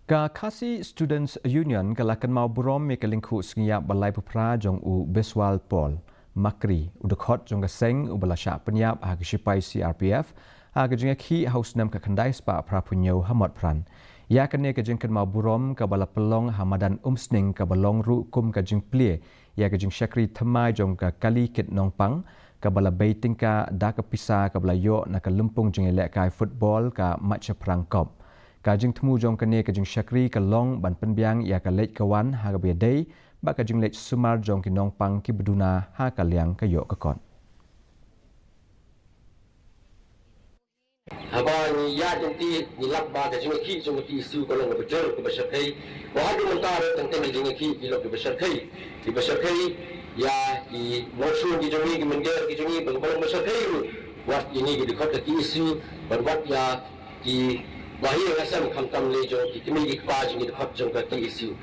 Ka Khasi Students Union kalakan mau burom me kalingku sengia balai pupra jong u Beswal Pol Makri udakot jong gaseng u balasya penyap hag sipai CRPF hag jeng ki haus nam ka kandai spa pra punyo hamot pran ya kene ka jeng kan mau burom ka bala pelong hamadan umsning ka balong ru kum ka jeng plie ya ka jeng syakri thamai jong ka kali kit nongpang ka bala baiting ka da ka pisa ka bala yo na ka lumpung jeng elek kai football ka match prang kop Kajing temu jong kene kajing syakri ke long ban penbiang ia ke lej kawan ha ke biadai ba kajing lej sumar jong kinong pang ki beduna ha ka liang ke yok ke kon. Haba ni ya jenti ni lak ba kajing ki jong ki isu ko long betul ke besyakai wa hadu mentar tentang kajing ki ilok ke besyakai di besyakai ya di mosu di jong ki mengger ki jong bang bang besyakai buat ini di kota ki isu berbuat ya di Bahaya rasam kam tam lejo ki kami ki pa jing di khot jong ka ki isu